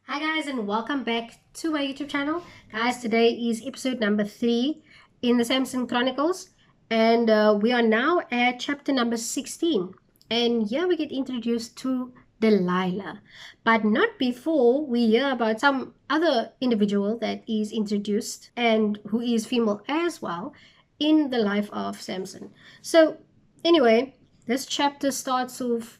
Hi guys, and welcome back to my YouTube channel. Guys, today is episode number 3 in the Samson Chronicles, and we are now at chapter number 16. And here we get introduced to Delilah, but not before we hear about some other individual that is introduced and who is female as well in the life of Samson. So anyway, this chapter starts off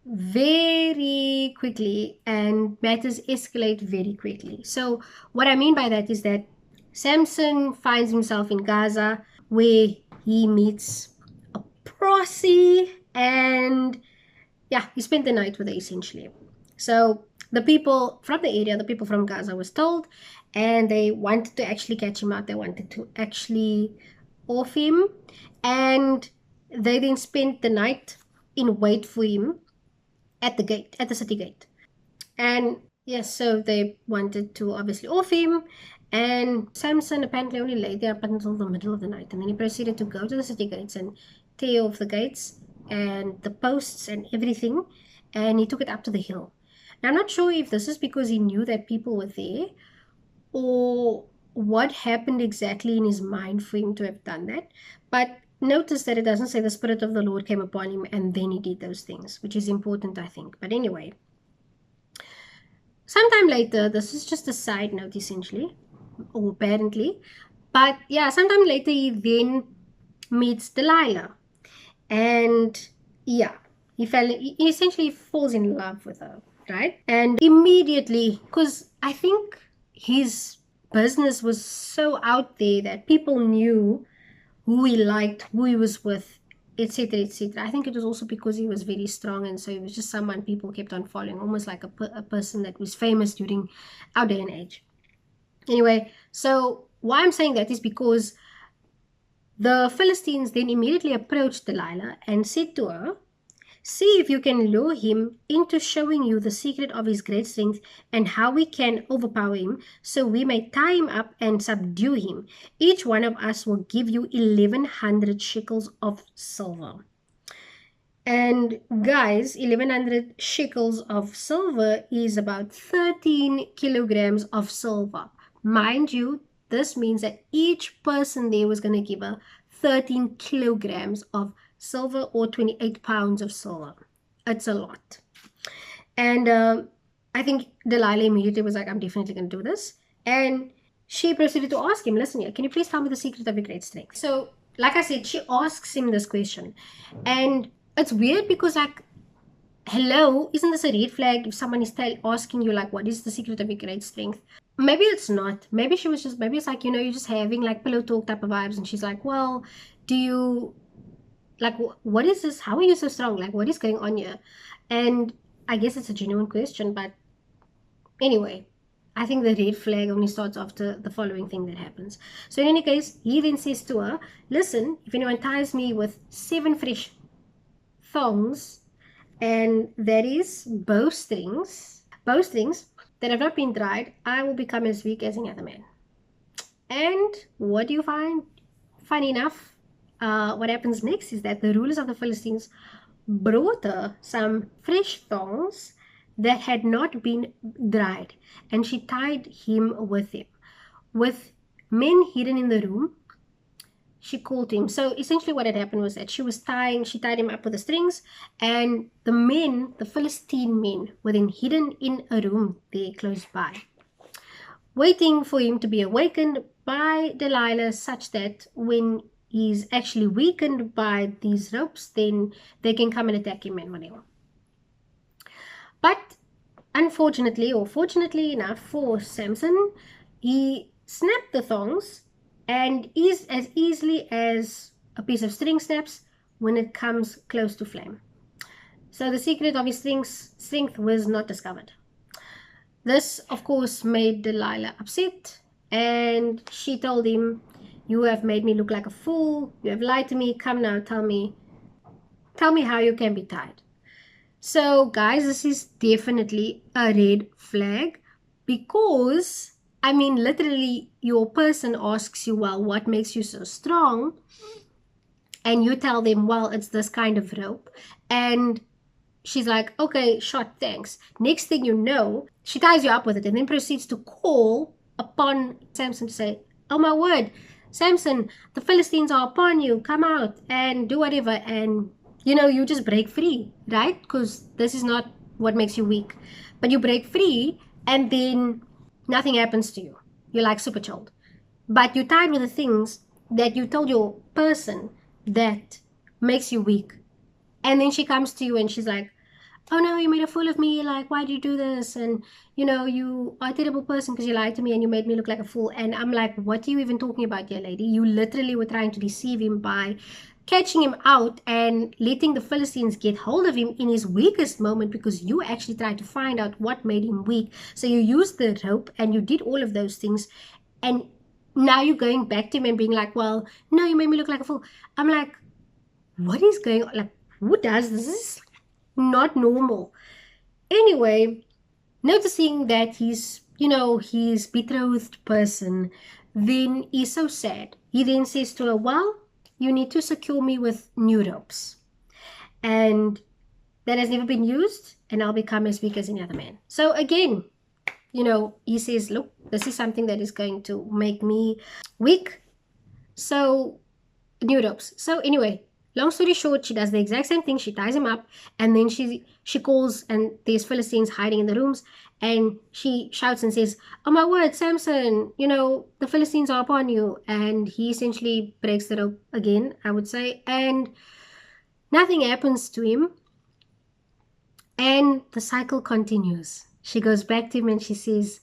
very quickly and matters escalate very quickly. So what I mean by that is that Samson finds himself in Gaza where he meets a prossy, and yeah, he spent the night with her essentially. So the people from the area, the people from Gaza was told, and they wanted to actually catch him out. They wanted to actually off him, and they then spent the night in wait for him at the gate, at the city gate. And yes, so they wanted to obviously off him. And Samson apparently only lay there up until the middle of the night. And then he proceeded to go to the city gates and tear off the gates and the posts and everything. And he took it up to the hill. Now, I'm not sure if this is because he knew that people were there or what happened exactly in his mind for him to have done that. But notice that it doesn't say the Spirit of the Lord came upon him and then he did those things, which is important, I think. But anyway, sometime later, this is just a side note essentially, or apparently. But yeah, sometime later, he then meets Delilah. And yeah, he essentially falls in love with her, right? And immediately, because I think his business was so out there that people knew who he liked, who he was with, etc., etc. I think it was also because he was very strong, and so he was just someone people kept on following, almost like a person that was famous during our day and age. Anyway, so why I'm saying that is because the Philistines then immediately approached Delilah and said to her, "See if you can lure him into showing you the secret of his great strength and how we can overpower him, so we may tie him up and subdue him. Each one of us will give you 1,100 shekels of silver." And guys, 1,100 shekels of silver is about 13 kilograms of silver. Mind you, this means that each person there was going to give her 13 kilograms of silver, or 28 pounds of silver. It's a lot. And I think Delilah immediately was like, "I'm definitely going to do this." And she proceeded to ask him, "Listen here, can you please tell me the secret of your great strength?" So, like I said, she asks him this question. And it's weird because, like, hello, isn't this a red flag if someone is asking you, like, what is the secret of your great strength? Maybe it's not. Maybe she was just, maybe it's like, you're just having like pillow talk type of vibes. And she's like, "Well, do you, like, what is this? How are you so strong? Like, what is going on here?" And I guess it's a genuine question, but anyway, I think the red flag only starts after the following thing that happens. So in any case, he then says to her, "Listen, if anyone ties me with 7 fresh thongs, and that is bowstrings that have not been dried, I will become as weak as any other man." And what do you find? Funny enough, what happens next is that the rulers of the Philistines brought her some fresh thongs that had not been dried, and she tied him with them. With men hidden in the room, she called him. So essentially what had happened was that she tied him up with the strings, and the men, the Philistine men, were then hidden in a room there close by, waiting for him to be awakened by Delilah, such that when he's actually weakened by these ropes, then they can come and attack him and whatever. But unfortunately, or fortunately enough for Samson, he snapped the thongs, and is as easily as a piece of string snaps when it comes close to flame. So the secret of his strength was not discovered. This, of course, made Delilah upset, and she told him, "You have made me look like a fool. You have lied to me. Come now, tell me how you can be tied." So, guys, this is definitely a red flag, because, I mean, literally, your person asks you, "Well, what makes you so strong?" And you tell them, "Well, it's this kind of rope." And she's like, okay, shot, thanks. Next thing you know, she ties you up with it and then proceeds to call upon Samson to say, oh my word, Samson, the Philistines are upon you. Come out and do whatever. And, you just break free, right? Because this is not what makes you weak. But you break free and then nothing happens to you. You're like super chilled. But you're tied with the things that you told your person that makes you weak. And then she comes to you and she's like, oh no, you made a fool of me. Like, why did you do this? And, you are a terrible person because you lied to me and you made me look like a fool. And I'm like, what are you even talking about here, lady? You literally were trying to deceive him by catching him out and letting the Philistines get hold of him in his weakest moment because you actually tried to find out what made him weak. So you used the rope and you did all of those things. And now you're going back to him and being like, well, no, you made me look like a fool. I'm like, what is going on? Like, who does this? This is not normal. Anyway, noticing that his betrothed person then is so sad. He then says to her, well, you need to secure me with new ropes. And that has never been used, and I'll become as weak as any other man. So again, he says, look, this is something that is going to make me weak. So new ropes. So anyway, long story short, she does the exact same thing. She ties him up, and then she calls, and there's Philistines hiding in the rooms, and she shouts and says, oh my word, Samson, the Philistines are upon you. And he essentially breaks the rope again, I would say, and nothing happens to him. And the cycle continues. She goes back to him and she says,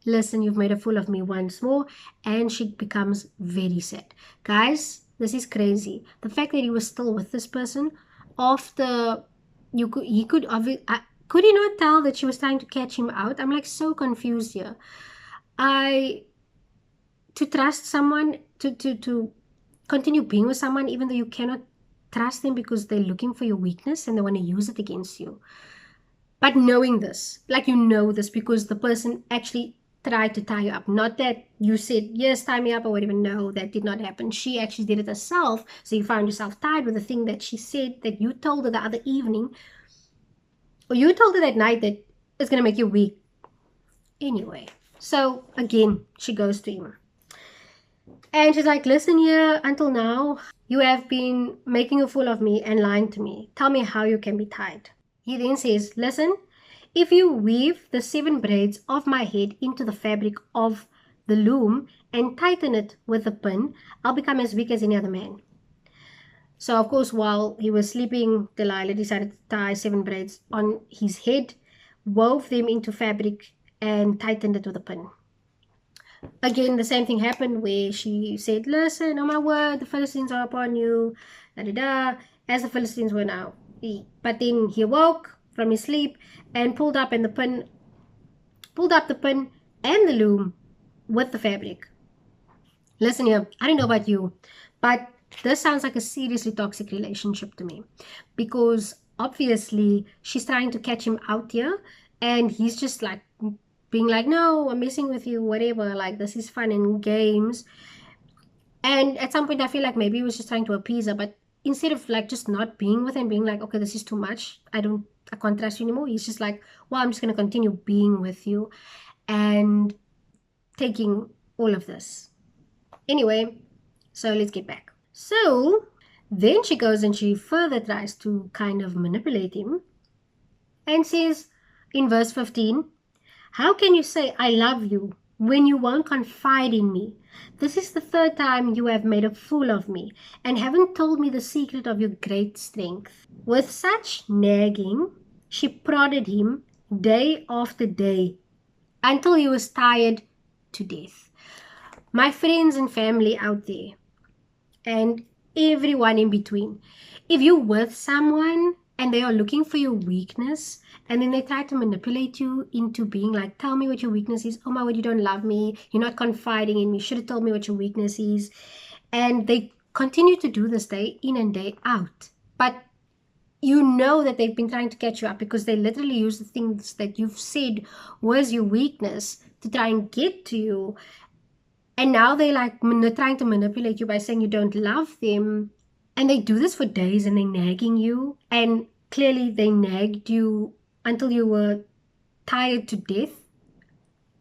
listen, you've made a fool of me once more. And she becomes very sad. Guys, this is crazy. The fact that he was still with this person after could he not tell that she was trying to catch him out? I'm like so confused here. To trust someone, to continue being with someone even though you cannot trust them because they're looking for your weakness and they want to use it against you. But knowing this, like this because the person actually tried to tie you up. Not that you said, yes, tie me up or whatever. No, that did not happen. She actually did it herself. So you found yourself tied with the thing that she said that you told her the other evening. Or you told her that night that it's going to make you weak. Anyway, so again, she goes to him. And she's like, listen here, until now, you have been making a fool of me and lying to me. Tell me how you can be tied. He then says, listen, if you weave the 7 braids of my head into the fabric of the loom and tighten it with a pin, I'll become as weak as any other man. So, of course, while he was sleeping, Delilah decided to tie 7 braids on his head, wove them into fabric, and tightened it with a pin. Again, the same thing happened where she said, listen, oh my word, the Philistines are upon you, da-da-da, as the Philistines were now. But then he awoke from his sleep and pulled up the pin and the loom with the fabric. Listen here, I don't know about you, but this sounds like a seriously toxic relationship to me because obviously she's trying to catch him out here and he's just like being like, no, I'm messing with you, whatever, like this is fun and games. And at some point I feel like maybe he was just trying to appease her, but instead of like just not being with him, being like, okay, this is too much, I can't trust you anymore, he's just like, well, I'm just going to continue being with you and taking all of this. Anyway, so let's get back. So then she goes and she further tries to kind of manipulate him and says in verse 15, how can you say I love you when you won't confide in me? This is the 3rd time you have made a fool of me and haven't told me the secret of your great strength. With such nagging, she prodded him day after day until he was tired to death. My friends and family out there and everyone in between, if you're with someone and they are looking for your weakness and then they try to manipulate you into being like, tell me what your weakness is. Oh my word, you don't love me. You're not confiding in me. You should have told me what your weakness is. And they continue to do this day in and day out. But you know that they've been trying to catch you up because they literally use the things that you've said was your weakness to try and get to you. And now they're like trying to manipulate you by saying you don't love them. And they do this for days and they're nagging you. And clearly they nagged you until you were tired to death,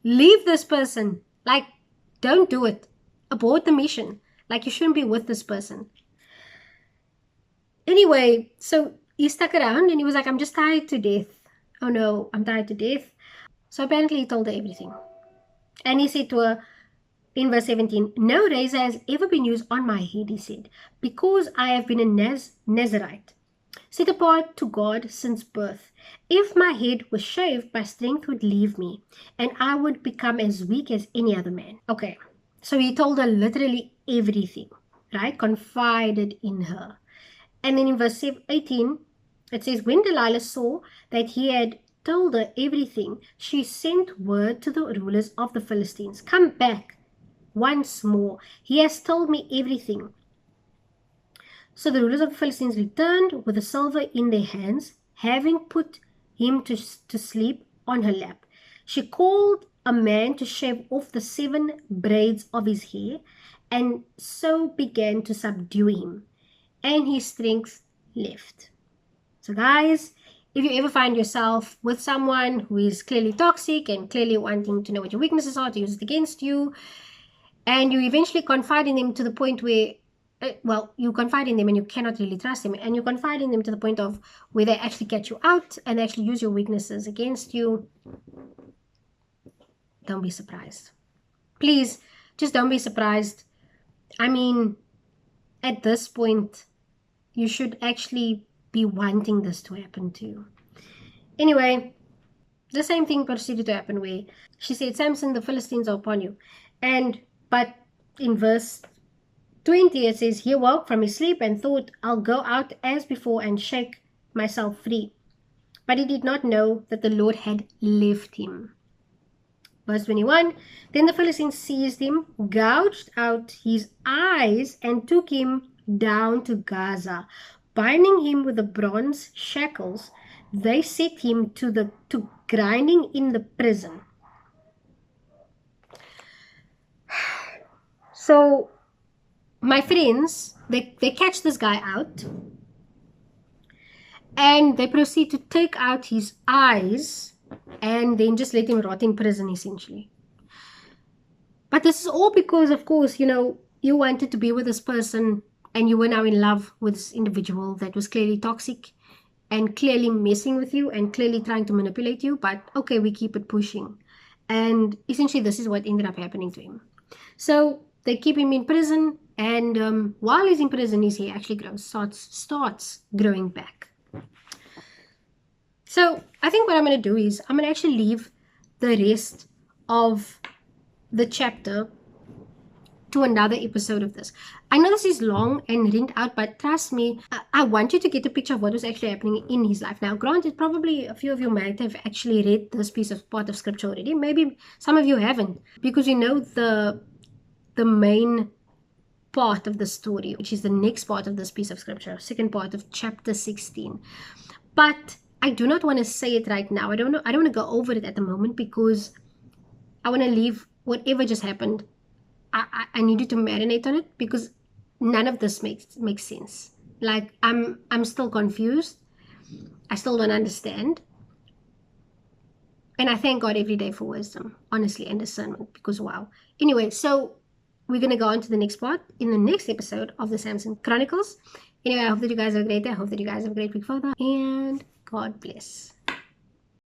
leave this person. Like, don't do it. Abort the mission. Like, you shouldn't be with this person. Anyway, so he stuck around and he was like, I'm just tired to death. Oh no, I'm tired to death. So apparently he told her everything. And he said to her in verse 17, no razor has ever been used on my head, he said, because I have been a Nazarite, set apart to God since birth. If my head was shaved, my strength would leave me, and I would become as weak as any other man. Okay, so he told her literally everything, right? Confided in her. And then in verse 18, it says, when Delilah saw that he had told her everything, she sent word to the rulers of the Philistines, come back once more. He has told me everything. So the rulers of the Philistines returned with the silver in their hands, having put him to sleep on her lap. She called a man to shave off the 7 braids of his hair, and so began to subdue him, and his strength left. So guys, if you ever find yourself with someone who is clearly toxic and clearly wanting to know what your weaknesses are to use it against you, and you eventually confide in them to the point where, you confide in them and you cannot really trust them, and you confide in them to the point of where they actually catch you out and actually use your weaknesses against you, don't be surprised. Please, just don't be surprised. I mean, at this point, you should actually be wanting this to happen to you. Anyway, the same thing proceeded to happen where she said, Samson, the Philistines are upon you. But in verse 20, it says, he awoke from his sleep and thought, I'll go out as before and shake myself free. But he did not know that the Lord had left him. Verse 21, then the Philistines seized him, gouged out his eyes, and took him down to Gaza. Binding him with the bronze shackles, they set him to grinding in the prison. So, my friends, they catch this guy out, and they proceed to take out his eyes and then just let him rot in prison, essentially. But this is all because, of course, you wanted to be with this person and you were now in love with this individual that was clearly toxic and clearly messing with you and clearly trying to manipulate you. But okay, we keep it pushing. And essentially this is what ended up happening to him. So they keep him in prison, and while he's in prison, his hair actually starts growing back. So I think what I'm going to do is I'm going to actually leave the rest of the chapter to another episode of this. I know this is long and rinned out, but trust me, I want you to get a picture of what was actually happening in his life. Now, granted, probably a few of you might have actually read this part of scripture already. Maybe some of you haven't, because you know the main part of the story, which is the next part of this piece of scripture, second part of chapter 16. But I do not want to say it right now. I don't want to go over it at the moment, because I want to leave whatever just happened. I need you to marinate on it, because none of this makes sense. Like, I'm still confused. I still don't understand. And I thank God every day for wisdom, honestly, and discernment, because wow. Anyway, so we're going to go on to the next part in the next episode of the Samson Chronicles. Anyway, I hope that you guys have a great day. I hope that you guys have a great week further. And God bless.